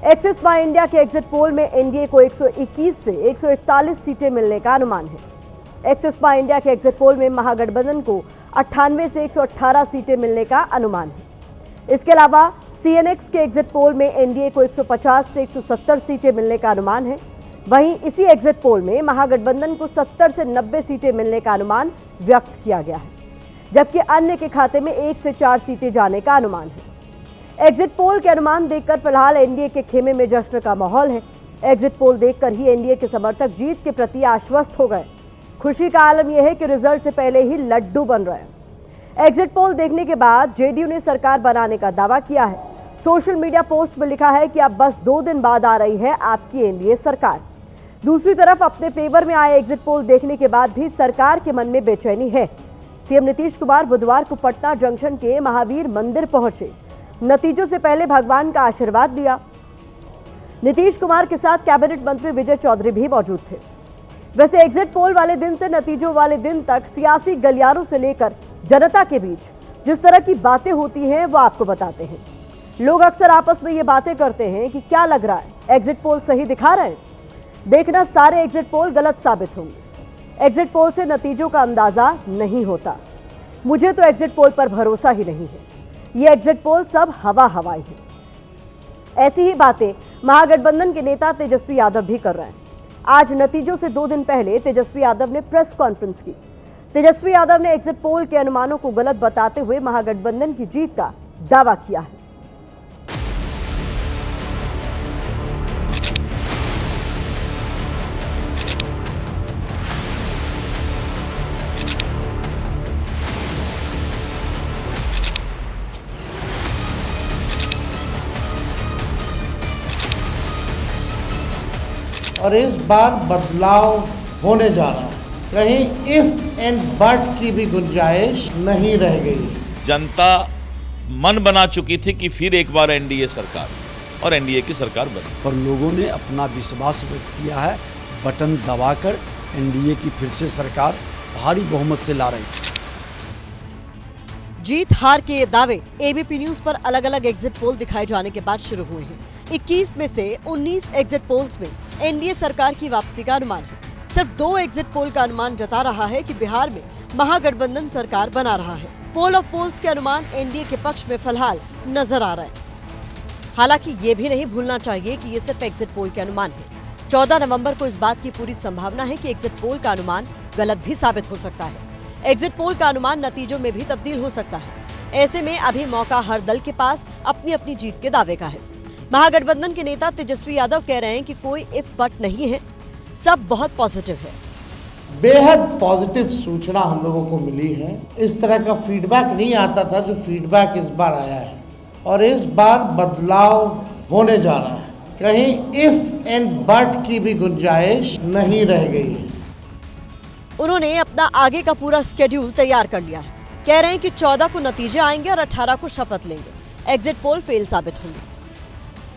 Axis माई India के exit poll में NDA को 121 से 141 सीटें मिलने का अनुमान है। एक्सिस माई इंडिया के एग्जिट पोल में महागठबंधन को 98 से 118 सीटें मिलने का अनुमान है। इसके अलावा सीएनएक्स के एग्जिट पोल में एनडीए को 150 से 170 सीटें मिलने का अनुमान है। वहीं इसी एग्जिट पोल में महागठबंधन को 70 से 90 सीटें मिलने का अनुमान व्यक्त किया गया है, जबकि अन्य के खाते में 1 से 4 सीटें जाने का अनुमान है। एग्जिट पोल के अनुमान देखकर फिलहाल एनडीए के खेमे में जश्न का माहौल है। एग्जिट पोल देखकर ही एनडीए के समर्थक जीत के प्रति आश्वस्त हो गए। खुशी का आलम यह है कि रिजल्ट से पहले ही लड्डू बन रहे हैं। एग्जिट पोल देखने के बाद जेडीयू ने सरकार बनाने का दावा किया है। सोशल मीडिया पोस्ट में लिखा है कि अब बस 2 दिन बाद आ रही है आपकी एनडीए सरकार। दूसरी तरफ अपने फेवर में आए एग्जिट पोल देखने के बाद भी सरकार के मन में बेचैनी है। सीएम नीतीश कुमार बुधवार को पटना जंक्शन के महावीर मंदिर पहुंचे। नतीजों से पहले भगवान का आशीर्वाद लिया। नीतीश कुमार के साथ कैबिनेट मंत्री विजय चौधरी भी मौजूद थे। वैसे एग्जिट पोल वाले दिन से नतीजों वाले दिन तक सियासी गलियारों से लेकर जनता के बीच जिस तरह की बातें होती हैं वो आपको बताते हैं। लोग अक्सर आपस में ये बातें करते हैं कि क्या लग रहा है, एग्जिट पोल सही दिखा रहे हैं। देखना सारे एग्जिट पोल गलत साबित होंगे। एग्जिट पोल से नतीजों का अंदाजा नहीं होता। मुझे तो एग्जिट पोल पर भरोसा ही नहीं है। ये एग्जिट पोल सब हवाई है। ऐसी ही बातें महागठबंधन के नेता तेजस्वी यादव भी कर रहे हैं। आज नतीजों से 2 दिन पहले तेजस्वी यादव ने प्रेस कॉन्फ्रेंस की। तेजस्वी यादव ने एग्जिट पोल के अनुमानों को गलत बताते हुए महागठबंधन की जीत का दावा किया है। और इस बार बदलाव होने जा रहा है। कहीं इफ एंड बट की भी गुंजाइश नहीं रह गई। जनता मन बना चुकी थी कि फिर एक बार एनडीए सरकार और एनडीए की सरकार बनी। पर लोगों ने अपना विश्वास व्यक्त किया है। बटन दबाकर एनडीए की फिर से सरकार भारी बहुमत से ला रही है। जीत हार के ये दावे एबीपी न्यूज पर अलग अलग एग्जिट पोल दिखाए जाने के बाद शुरू हुए हैं। 21 में से 19 एग्जिट पोल्स में एनडीए सरकार की वापसी का अनुमान है। सिर्फ 2 एग्जिट पोल का अनुमान जता रहा है कि बिहार में महागठबंधन सरकार बना रहा है। पोल ऑफ पोल्स के अनुमान एनडीए के पक्ष में फिलहाल नजर आ रहे हैं। हालांकि ये भी नहीं भूलना चाहिए कि ये सिर्फ एग्जिट पोल के अनुमान है। 14 नवंबर को इस बात की पूरी संभावना है कि एग्जिट पोल का अनुमान गलत भी साबित हो सकता है। एग्जिट पोल का अनुमान नतीजों में भी तब्दील हो सकता है। ऐसे में अभी मौका हर दल के पास अपनी अपनी जीत के दावे का है। महागठबंधन के नेता तेजस्वी यादव कह रहे हैं कि कोई इफ बट नहीं है, सब बहुत पॉजिटिव है। बेहद पॉजिटिव सूचना हम लोगों को मिली है। इस तरह का फीडबैक नहीं आता था जो फीडबैक इस बार आया है। और इस बार बदलाव होने जा रहा है। कहीं इफ एंड बट की भी गुंजाइश नहीं रह गई है। उन्होंने अपना आगे का पूरा स्केड्यूल तैयार कर लिया है। कह रहे हैं कि 14 को नतीजे आएंगे और 18 को शपथ लेंगे। एग्जिट पोल फेल साबित होंगे।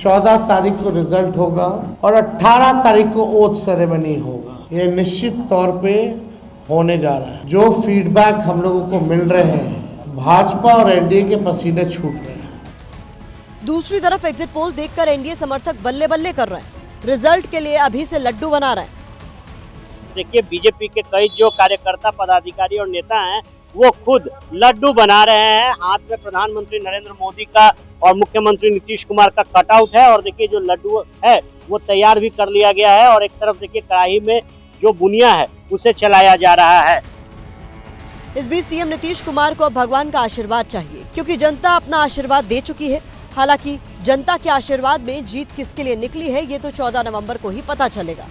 14 तारीख को रिजल्ट होगा और 18 तारीख को ओथ सेरेमनी होगा। ये निश्चित तौर पे होने जा रहा है। जो फीडबैक हम लोगों को मिल रहे हैं, भाजपा और एनडीए के पसीने छूट रहे हैं। दूसरी तरफ एग्जिट पोल देखकर एनडीए समर्थक बल्ले बल्ले कर रहे हैं। रिजल्ट के लिए अभी से लड्डू बना रहे हैं। देखिए, बीजेपी के कई जो कार्यकर्ता, पदाधिकारी और नेता हैं वो खुद लड्डू बना रहे हैं। हाथ में प्रधानमंत्री नरेंद्र मोदी का और मुख्यमंत्री नीतीश कुमार का कटआउट है। और देखिए, जो लड्डू है वो तैयार भी कर लिया गया है। और एक तरफ देखिए, कढ़ाई में जो बुनिया है उसे चलाया जा रहा है। इस बीच सीएम नीतीश कुमार को अब भगवान का आशीर्वाद चाहिए, क्योंकि जनता अपना आशीर्वाद दे चुकी है। हालांकि जनता के आशीर्वाद में जीत किसके लिए निकली है ये तो 14 नवंबर को ही पता चलेगा।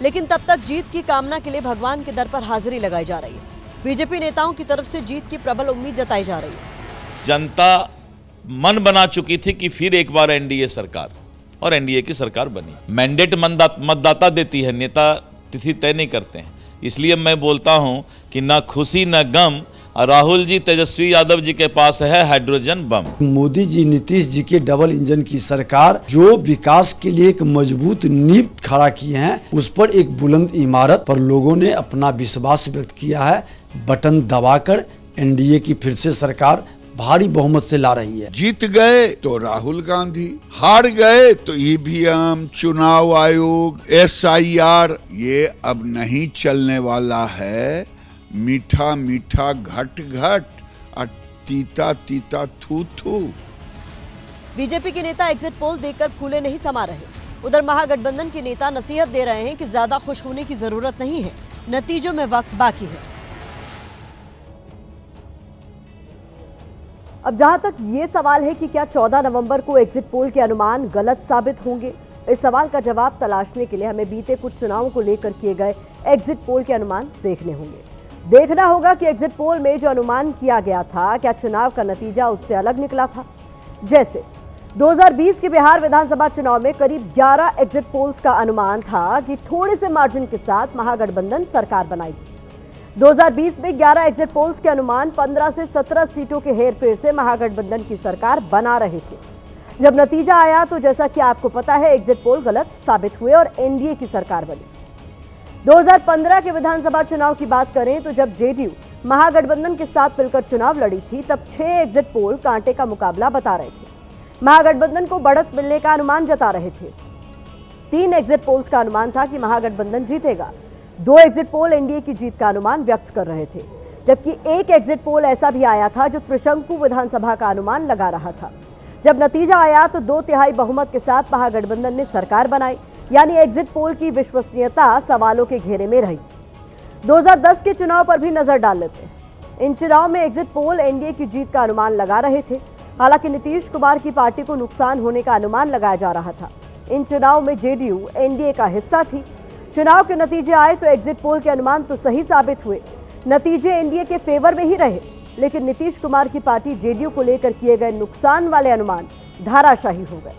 लेकिन तब तक जीत की कामना के लिए भगवान के दर पर हाजिरी लगाई जा रही है। बीजेपी नेताओं की तरफ से जीत की प्रबल उम्मीद जताई जा रही है। जनता मन बना चुकी थी कि फिर एक बार एनडीए सरकार और एनडीए की सरकार बनी। मैंडेट मतदाता देती है, नेता तिथि तय नहीं करते हैं। इसलिए मैं बोलता हूं कि ना खुशी न गम, राहुल जी तेजस्वी यादव जी के पास है हाइड्रोजन बम। मोदी जी, नीतीश जी के डबल इंजन की सरकार जो विकास के लिए एक मजबूत नींव खड़ा किए हैं, उस पर एक बुलंद इमारत पर लोगों ने अपना विश्वास व्यक्त किया है। बटन दबाकर एनडीए की फिर से सरकार भारी बहुमत से ला रही है। जीत गए तो राहुल गांधी, हार गए तो ईवीएम, चुनाव आयोग, SIR, ये अब नहीं चलने वाला है। मीठा मीठा घट घट और तीता तीता थू थू। बीजेपी के नेता एग्जिट पोल देखकर फूले नहीं समा रहे। उधर महागठबंधन के नेता नसीहत दे रहे हैं कि ज्यादा खुश होने की जरूरत नहीं है, नतीजों में वक्त बाकी है। अब जहां तक ये सवाल है कि क्या 14 नवंबर को एग्जिट पोल के अनुमान गलत साबित होंगे, इस सवाल का जवाब तलाशने के लिए हमें बीते कुछ चुनावों को लेकर किए गए एग्जिट पोल के अनुमान देखने होंगे। देखना होगा कि एग्जिट पोल में जो अनुमान किया गया था, क्या चुनाव का नतीजा उससे अलग निकला था। जैसे 2020 के बिहार विधानसभा चुनाव में करीब 11 एग्जिट पोल्स का अनुमान था कि थोड़े से मार्जिन के साथ महागठबंधन सरकार बनाएगी। 2020 में 11 एग्जिट पोल्स के अनुमान 15 से 17 सीटों के हेरफेर से महागठबंधन की सरकार बना रहे थे। जब नतीजा आया तो जैसा कि आपको पता है, एग्जिट पोल गलत साबित हुए और एनडीए की सरकार बनी। 2015 के विधानसभा चुनाव की बात करें तो जब जेडीयू महागठबंधन के साथ मिलकर चुनाव लड़ी थी, तब 6 एग्जिट पोल कांटे का मुकाबला बता रहे थे। महागठबंधन को बढ़त मिलने का अनुमान जता रहे थे। 3 एग्जिट पोल्स का अनुमान था कि महागठबंधन जीतेगा। 2 एग्जिट पोल एनडीए की जीत का अनुमान व्यक्त कर रहे थे, जबकि 1 एग्जिट पोल ऐसा भी आया था जो त्रिशंकु विधानसभा का अनुमान लगा रहा था। जब नतीजा आया तो 2/3 बहुमत के साथ महागठबंधन ने सरकार बनाई, यानी एग्जिट पोल की विश्वसनीयता सवालों के घेरे में रही। 2010 के चुनाव पर भी नजर डाल लेते हैं। इन चुनाव में एग्जिट पोल एनडीए की जीत का अनुमान लगा रहे थे। हालांकि नीतीश कुमार की पार्टी को नुकसान होने का अनुमान लगाया जा रहा था। इन चुनाव में जेडीयू एनडीए का हिस्सा थी। चुनाव के नतीजे आए तो एग्जिट पोल के अनुमान तो सही साबित हुए, नतीजे एनडीए के फेवर में ही रहे, लेकिन नीतीश कुमार की पार्टी जेडीयू को लेकर किए गए नुकसान वाले अनुमान धाराशाही हो गए।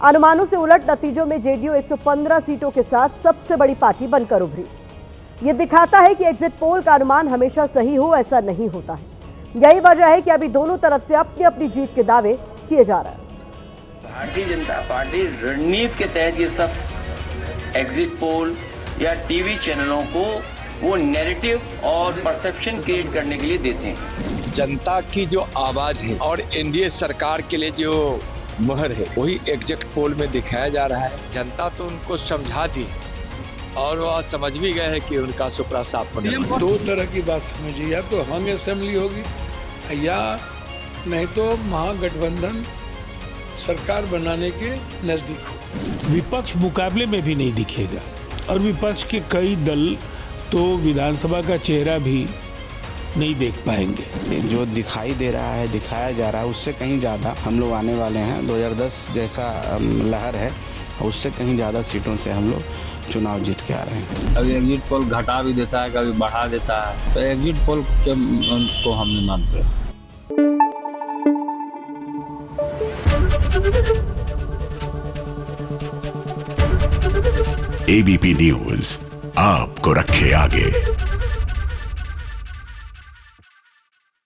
अनुमानों से उलट नतीजों में जेडीयू 115 सीटों के साथ सबसे बड़ी पार्टी बनकर उभरी। ये दिखाता है कि एग्जिट पोल का अनुमान हमेशा सही हो, ऐसा नहीं होता है। यही वजह है कि अभी दोनों तरफ से अपनी अपनी जीत के दावे किए जा रहे हैं। भारतीय जनता पार्टी रणनीति के तहत ये सब एग्जिट पोल या टीवी चैनलों को वो नैरेटिव और परसेप्शन क्रिएट करने के लिए देते हैं। जनता की जो आवाज है और एनडीए सरकार के लिए जो मुहर है, वही एग्जिट पोल में दिखाया जा रहा है। जनता तो उनको समझा दी और वह समझ भी गए हैं कि उनका सुपड़ा साफ होने वाला है। 2 तरह की बात समझिए, या तो हंग असेंबली होगी या नहीं तो महागठबंधन सरकार बनाने के नजदीक हो। विपक्ष मुकाबले में भी नहीं दिखेगा और विपक्ष के कई दल तो विधानसभा का चेहरा भी नहीं देख पाएंगे। जो दिखाई दे रहा है, दिखाया जा रहा है, उससे कहीं ज़्यादा हम लोग आने वाले हैं। 2010 जैसा लहर है, उससे कहीं ज़्यादा सीटों से हम लोग चुनाव जीत के आ रहे हैं। कभी एग्जिट पोल घटा भी देता है, कभी बढ़ा देता है, तो एग्जिट पोल को हम नहीं मानते। ABP न्यूज़ आपको रखे आगे।